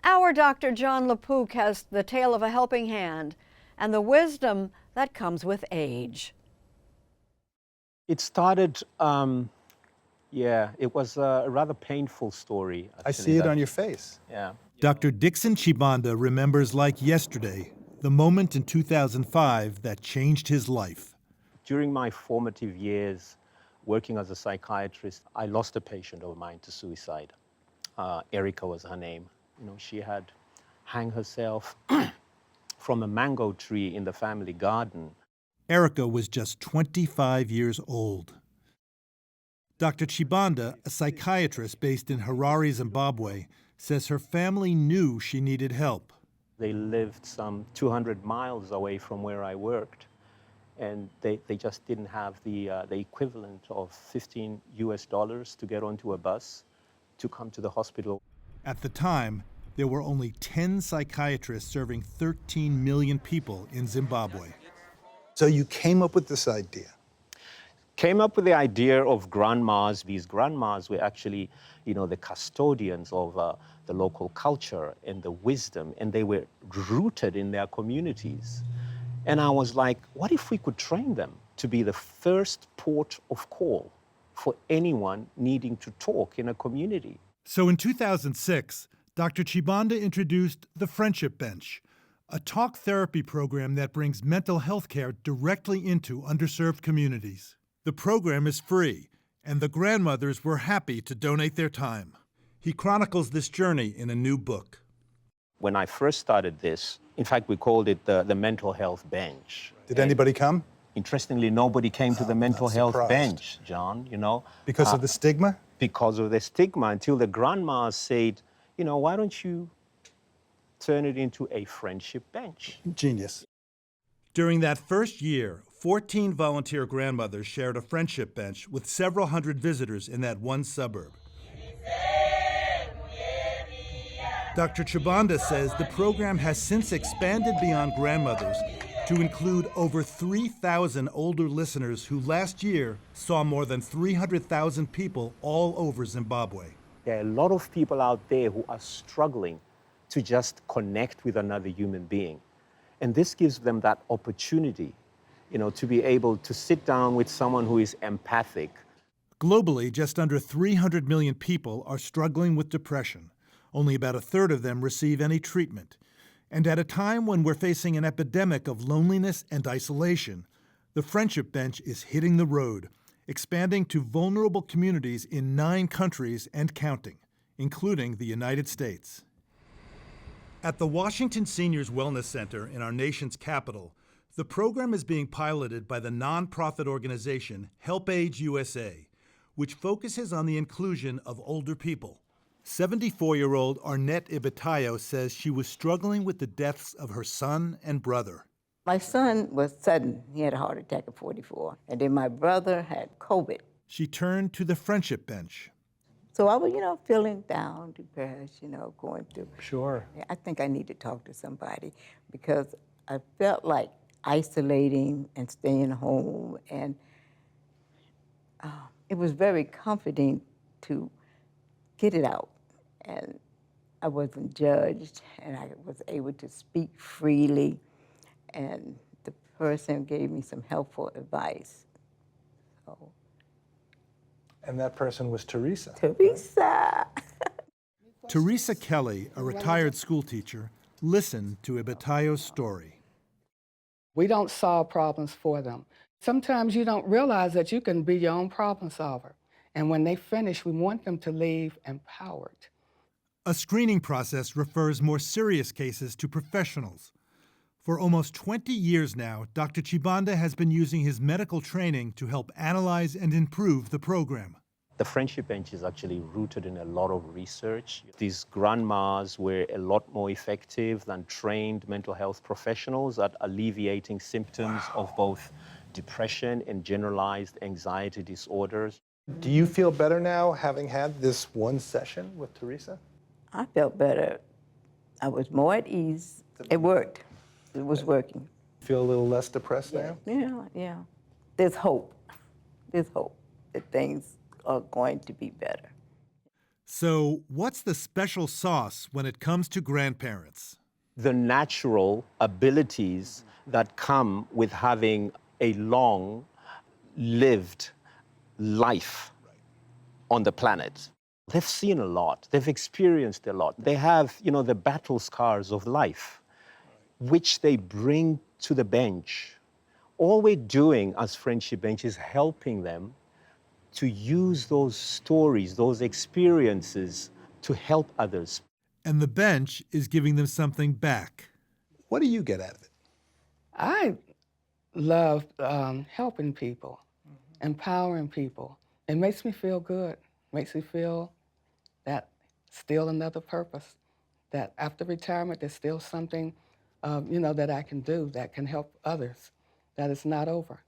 Our Dr. Jon LaPook has the tale of a helping hand and the wisdom that comes with age. It started, it was a rather painful story. I see it on your face. Yeah. Dr. Dixon Chibanda remembers like yesterday the moment in 2005 that changed his life. During my formative years working as a psychiatrist, I lost a patient of mine to suicide. Erica was her name. You know, she had hanged herself from a mango tree in the family garden. Erica was just 25 years old. Dr. Chibanda, a psychiatrist based in Harare, Zimbabwe, says her family knew she needed help. They lived some 200 miles away from where I worked, and they just didn't have the equivalent of $15 to get onto a bus to come to the hospital. At the time, there were only 10 psychiatrists serving 13 million people in Zimbabwe. So you came up with this idea. Came up with the idea of grandmas. These grandmas were actually, the custodians of the local culture and the wisdom, and they were rooted in their communities. And I was like, what if we could train them to be the first port of call for anyone needing to talk in a community? So in 2006, Dr. Chibanda introduced the Friendship Bench, a talk therapy program that brings mental health care directly into underserved communities. The program is free, and the grandmothers were happy to donate their time. He chronicles this journey in a new book. When I first started this, in fact, we called it the mental health bench. Did anybody come? Interestingly, nobody came to the mental health bench, John, Because of the stigma? Because of the stigma, until the grandmas said, why don't you turn it into a friendship bench? Genius. During that first year, 14 volunteer grandmothers shared a friendship bench with several hundred visitors in that one suburb. Dr. Chibanda says the program has since expanded beyond grandmothers to include over 3,000 older listeners who last year saw more than 300,000 people all over Zimbabwe. There are a lot of people out there who are struggling to just connect with another human being. And this gives them that opportunity, to be able to sit down with someone who is empathic. Globally, just under 300 million people are struggling with depression. Only about a third of them receive any treatment. And at a time when we're facing an epidemic of loneliness and isolation, the Friendship Bench is hitting the road, expanding to vulnerable communities in 9 countries and counting, including the United States. At the Washington Seniors Wellness Center in our nation's capital, the program is being piloted by the nonprofit organization Help Age USA, which focuses on the inclusion of older people. 74-year-old Arnett Ibitayo says she was struggling with the deaths of her son and brother. My son was sudden. He had a heart attack at 44. And then my brother had COVID. She turned to the Friendship Bench. So I was, feeling down, depressed, going through. Sure. I think I need to talk to somebody because I felt like isolating and staying home. And it was very comforting to get it out. And I wasn't judged, and I was able to speak freely. And the person gave me some helpful advice. So. And that person was Teresa. Teresa. Teresa Kelly, a retired school teacher, listened to Ibitayo's story. We don't solve problems for them. Sometimes you don't realize that you can be your own problem solver. And when they finish, we want them to leave empowered. A screening process refers more serious cases to professionals. For almost 20 years now, Dr. Chibanda has been using his medical training to help analyze and improve the program. The Friendship Bench is actually rooted in a lot of research. These grandmas were a lot more effective than trained mental health professionals at alleviating symptoms of both depression and generalized anxiety disorders. Do you feel better now having had this one session with Teresa? I felt better. I was more at ease. It worked. It was working. Feel a little less depressed now? Yeah. There's hope. There's hope that things are going to be better. So, what's the special sauce when it comes to grandparents? The natural abilities that come with having a long lived life on the planet. They've seen a lot, they've experienced a lot. They have, the battle scars of life, which they bring to the bench. All we're doing as Friendship Bench is helping them to use those stories, those experiences to help others. And the bench is giving them something back. What do you get out of it? I love helping people, empowering people. It makes me feel good. Makes me feel that still another purpose, that after retirement there's still something that I can do that can help others, that it's not over.